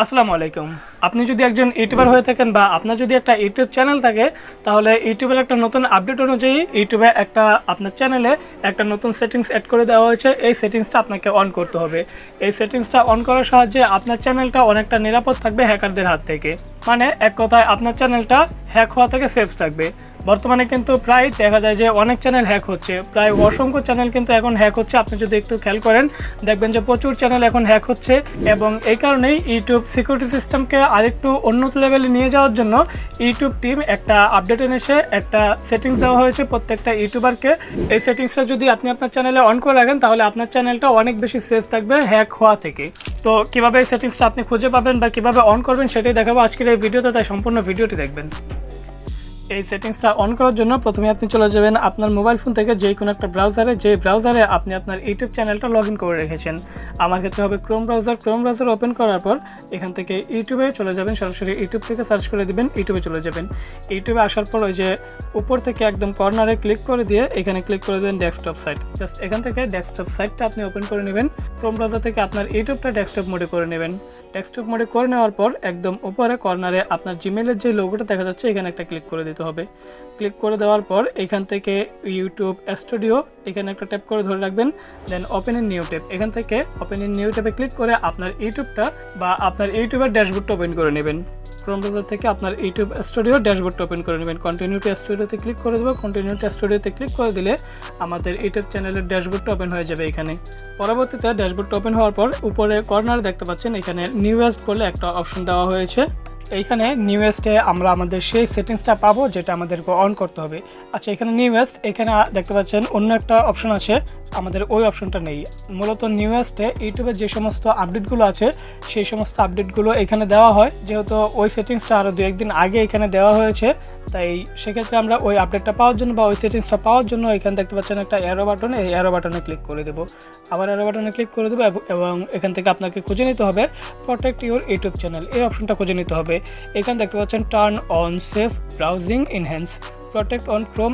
আসসালামু আলাইকুম। আপনি যদি একজন ইউটিউবার হয়ে থাকেন বা আপনার যদি একটা ইউটিউব চ্যানেল থাকে, তাহলে ইউটিউবের একটা নতুন আপডেট অনুযায়ী ইউটিউবে আপনার চ্যানেলে একটা নতুন সেটিংস অ্যাড করে দেওয়া হয়েছে। এই সেটিংসটা আপনাকে অন করতে হবে। এই সেটিংসটা অন করার সাহায্যে আপনার চ্যানেলটা অনেকটা নিরাপদ থাকবে হ্যাকারদের হাত থেকে। মানে এক কথায় আপনার চ্যানেলটা হ্যাক হওয়া থেকে সেফ থাকবে। বর্তমানে কিন্তু প্রায় দেখা যায় যে অনেক চ্যানেল হ্যাক হচ্ছে, প্রায় অসংখ্য চ্যানেল কিন্তু এখন হ্যাক হচ্ছে। আপনি যদি একটু খেয়াল করেন দেখবেন যে প্রচুর চ্যানেল এখন হ্যাক হচ্ছে, এবং এই কারণেই ইউটিউব সিকিউরিটি সিস্টেমকে আরেকটু উন্নত লেভেলে নিয়ে যাওয়ার জন্য ইউটিউব টিম একটা আপডেট এনেছে, একটা সেটিংস দেওয়া হয়েছে প্রত্যেকটা ইউটিউবারকে। এই সেটিংসটা যদি আপনি আপনার চ্যানেলে অন করে রাখেন তাহলে আপনার চ্যানেলটা অনেক বেশি সেফ থাকবে হ্যাক হওয়া থেকে। তো কীভাবে এই সেটিংসটা আপনি খুঁজে পাবেন বা কীভাবে অন করবেন সেটাই দেখাবো আজকের এই ভিডিওতে, তাই সম্পূর্ণ ভিডিওটি দেখবেন। এই সেটিংসটা অন করার জন্য প্রথমে আপনি চলে যাবেন আপনার মোবাইল ফোন থেকে যে কোনো একটা ব্রাউজারে, যে ব্রাউজারে আপনি আপনার ইউটিউব চ্যানেলটা লগ ইন করে রেখেছেন। আমার ক্ষেত্রে হবে ক্রোম ব্রাউজার ওপেন করার পর এখান থেকে ইউটিউবে চলে যাবেন। সরাসরি ইউটিউব থেকে সার্চ করে দিবেন, ইউটিউবে চলে যাবেন। ইউটিউবে আসার পর ওই যে উপর থেকে একদম কর্নারে ক্লিক করে দিয়ে এখানে ক্লিক করে দেবেন ডেস্কটপ সাইট। জাস্ট এখান থেকে ডেস্কটপ সাইটটা আপনি ওপেন করে নেবেন। ক্রোম ব্রাউজার থেকে আপনার ইউটিউবটা ডেস্কটপ মোডে করে নেবেন। ডেস্কটপ মোডে করে নেওয়ার পর একদম উপরে কর্নারে আপনার জিমেলের যে লোগোটা দেখা যাচ্ছে এখানে একটা ক্লিক করে দিতে হবে। ক্লিক করে দেওয়ার পর এখান থেকে ইউটিউব স্টুডিও এখানে একটা ট্যাপ করে ধরে রাখবেন। Then open in new tab, এখান থেকে ওপেন ইন নিউ ট্যাবে ক্লিক করে আপনার ইউটিউবটা বা আপনার ইউটিউবের ড্যাশবোর্ডটা ওপেন করে নেবেন। ক্রোম ব্রাউজার থেকে আপনার ইউটিউব স্টুডিও ড্যাশবোর্ডটা ওপেন করে নেবেন। কন্টিনিউ টু স্টুডিওতে ক্লিক করে দেবো। কন্টিনিউ টু স্টুডিওতে ক্লিক করে দিলে আমাদের ইউটিউব চ্যানেলের ড্যাশবোর্ডটা ওপেন হয়ে যাবে এখানে। পরবর্তীতে ড্যাশবোর্ডটা ওপেন হওয়ার পর উপরে কর্নার দেখতে পাচ্ছেন এখানে নিউয়েস্ট বলে একটা অপশন দেওয়া হয়েছে। এইখানে নিউয়েস্টে আমরা আমাদের সেই সেটিংসটা পাবো যেটা আমাদেরকে অন করতে হবে। আচ্ছা, এখানে নিউয়েস্ট এখানে দেখতে পাচ্ছেন অন্য একটা অপশন আছে, আমাদের ওই অপশনটা নেই। মূলত নিউয়েস্টে ইউটিউবের যে সমস্ত আপডেটগুলো আছে সেই সমস্ত আপডেটগুলো এখানে দেওয়া হয়। যেহেতু ওই সেটিংসটা আরও 2-1 দিন আগে এখানে দেওয়া হয়েছে, তাই সেক্ষেত্রে আমরা ওই আপডেটটা পাওয়ার জন্য বা ওই সেটিংসটা পাওয়ার জন্য এখানে দেখতে পাচ্ছেন একটা অ্যারো বাটন, এই অ্যারো বাটনে ক্লিক করে দেবো। আবার অ্যারো বাটনে ক্লিক করে দেবো এবং এখান থেকে আপনাকে খুঁজে নিতে হবে প্রোটেক্ট ইউর ইউটিউব চ্যানেল, এই অপশনটা খুঁজে নিতে হবে। এখানে দেখতে পাচ্ছেন turn on safe browsing enhance protect on Chrome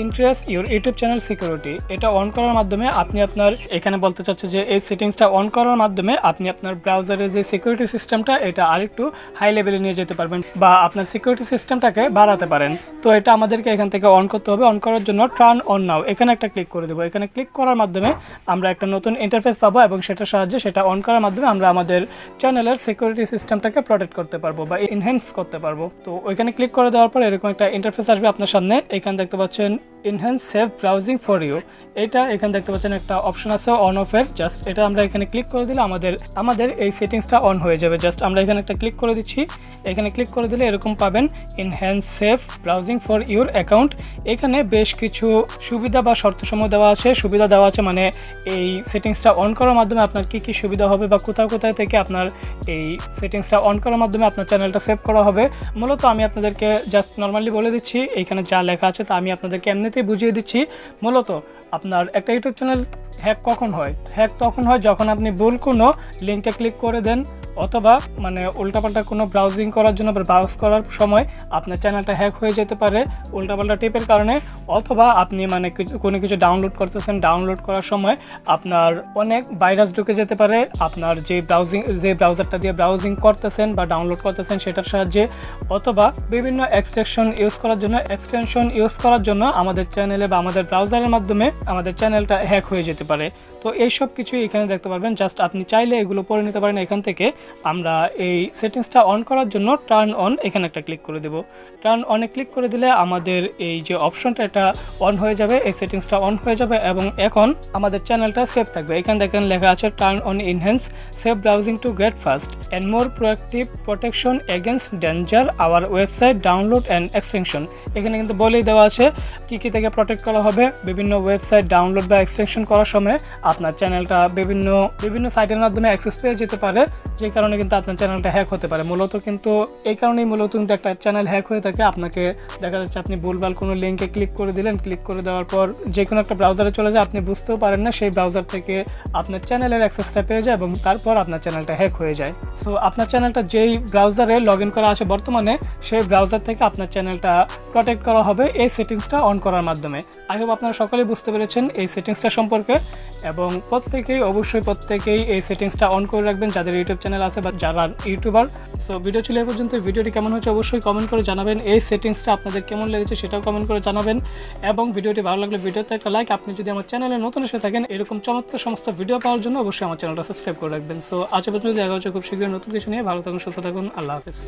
increase your YouTube channel security. এটা অন করার মাধ্যমে আপনি আপনার এখানে বলতে চাচ্ছে যে এই সেটিংসটা অন করার মাধ্যমে আপনি আপনার ব্রাউজারের যে সিকিউরিটি সিস্টেমটা এটা আরেকটু হাই লেভেলে নিয়ে যেতে পারবেন বা আপনার সিকিউরিটি সিস্টেমটাকে বাড়াতে পারেন। তো এটা আমাদেরকে এখান থেকে অন করতে হবে। অন করার জন্য টার্ন অন নাও এখানে একটা ক্লিক করে দেবো। এখানে ক্লিক করার মাধ্যমে আমরা একটা নতুন ইন্টারফেস পাবো এবং সেটার সাহায্যে সেটা অন করার মাধ্যমে আমরা আমাদের চ্যানেলের সিকিউরিটি সিস্টেমটাকে প্রোটেক্ট করতে পারবো বা এনহ্যান্স করতে পারবো। তো ওইখানে ক্লিক করে দেওয়ার পর এরকম একটা ইন্টারফেস আসবে আপনার সামনে। এখানে দেখতে পাচ্ছেন enhance safe browsing for you, এটা এখানে দেখতে পাচ্ছেন একটা অপশন আছে অন অফ এর। জাস্ট এটা আমরা এখানে ক্লিক করে দিলে আমাদের এই সেটিংসটা অন হয়ে যাবে। জাস্ট আমরা এখানে একটা ক্লিক করে দিচ্ছি। এখানে ক্লিক করে দিলে এরকম পাবেন enhance safe browsing for your account. এখানে বেশ কিছু সুবিধা বা শর্তসমূহ দেওয়া আছে। সুবিধা দেওয়া আছে মানে এই সেটিংসটা অন করার মাধ্যমে আপনার কী কী সুবিধা হবে বা কোথায় থেকে আপনার এই সেটিংসটা অন করার মাধ্যমে আপনার চ্যানেলটা সেভ করা হবে। মূলত আমি আপনাদেরকে জাস্ট নর্মালি বলে দিচ্ছি, এখানে যা লেখা আছে তা আমি আপনাদেরকে এমনিতেই বুঝিয়ে দিচ্ছি। মূলত আপনার একটা ইউটিউব চ্যানেল হ্যাক কখন হয়? হ্যাক তখন হয় যখন আপনি ভুল কোনো লিঙ্কে ক্লিক করে দেন অথবা মানে উল্টাপাল্টা কোনো ব্রাউজিং করার জন্য বা ব্রাউজ করার সময় আপনার চ্যানেলটা হ্যাক হয়ে যেতে পারে উল্টাপাল্টা টিপের কারণে, অথবা আপনি মানে কোনো কিছু ডাউনলোড করতেছেন, ডাউনলোড করার সময় আপনার অনেক ভাইরাস ঢুকে যেতে পারে আপনার যে ব্রাউজারটা দিয়ে ব্রাউজিং করতেছেন বা ডাউনলোড করতেছেন সেটার সাহায্যে, অথবা বিভিন্ন এক্সটেনশন ইউজ করার জন্য আমাদের চ্যানেলে বা আমাদের ব্রাউজারের মাধ্যমে আমাদের চ্যানেলটা হ্যাক হয়ে যেতে পারে। তো এই সব কিছুই এখানে দেখতে পারবেন। জাস্ট আপনি চাইলে এগুলো পড়ে নিতে পারেন। এখান থেকে আমরা এই সেটিংসটা অন করার জন্য টার্ন অন এখানে একটা ক্লিক করে দেব। টার্ন অনে ক্লিক করে দিলে আমাদের এই যে অপশনটা এটা অন হয়ে যাবে, এই সেটিংসটা অন হয়ে যাবে এবং এখন আমাদের চ্যানেলটা সেভ থাকবে। এখানে দেখেন লেখা আছে turn on enhance save browsing to get fast and more proactive protection against danger hour website download and extension. এখানে কিন্তু বলেই দেওয়া আছে কী থেকে প্রোটেক্ট করা হবে। বিভিন্ন ওয়েবসাইট ডাউনলোড বা এক্সটেনশন করার সময় আপনার চ্যানেলটা বিভিন্ন সাইটের মাধ্যমে অ্যাক্সেস পেয়ে যেতে পারে, যে কারণে কিন্তু আপনার চ্যানেলটা হ্যাক হতে পারে। মূলত কিন্তু এই কারণেই কিন্তু একটা চ্যানেল হ্যাক হয়ে থাকে। আপনাকে দেখা যাচ্ছে আপনি ভুলভাল কোনো লিঙ্কে ক্লিক করে দিলেন, ক্লিক করে দেওয়ার পর যে কোনো একটা ব্রাউজারে চলে যায়, আপনি বুঝতেও পারেন না, সেই ব্রাউজার থেকে আপনার চ্যানেলের অ্যাক্সেসটা পেয়ে যায় এবং তারপর আপনার চ্যানেলটা হ্যাক হয়ে যায়। সো আপনার চ্যানেলটা যেই ব্রাউজারে লগ ইন করা আছে বর্তমানে, সেই ব্রাউজার থেকে আপনার চ্যানেলটা প্রোটেক্ট করা দেওয়া হবে এই সেটিংসটা অন করার মাধ্যমে। আই হোপ আপনারা সকলেই বুঝতে পেরেছেন এই সেটিংসটা সম্পর্কে, এবং প্রত্যেকেই এই সেটিংসটা অন করে রাখবেন যাদের ইউটিউব চ্যানেল আছে বা যারা ইউটিউবার। সো ভিডিও ছিল এই পর্যন্ত। ভিডিওটি কেমন হচ্ছে অবশ্যই কমেন্ট করে জানাবেন, এই সেটিংসটা আপনাদের কেমন লেগেছে সেটাও কমেন্ট করে জানাবেন, এবং ভিডিওটি ভালো লাগলে ভিডিওতে একটা লাইক। আপনি যদি আমার চ্যানেলে নতুন এসে থাকেন এরকম চমৎকার সমস্ত ভিডিও পাওয়ার জন্য অবশ্যই আমার চ্যানেলটা সাবস্ক্রাইব করে রাখবেন। সো আজ পর্যন্ত দেখা হচ্ছে খুব শীঘ্রই নতুন কিছু নিয়ে। ভালো থাকুন, সুস্থ থাকুন, আল্লাহ হাফেজ।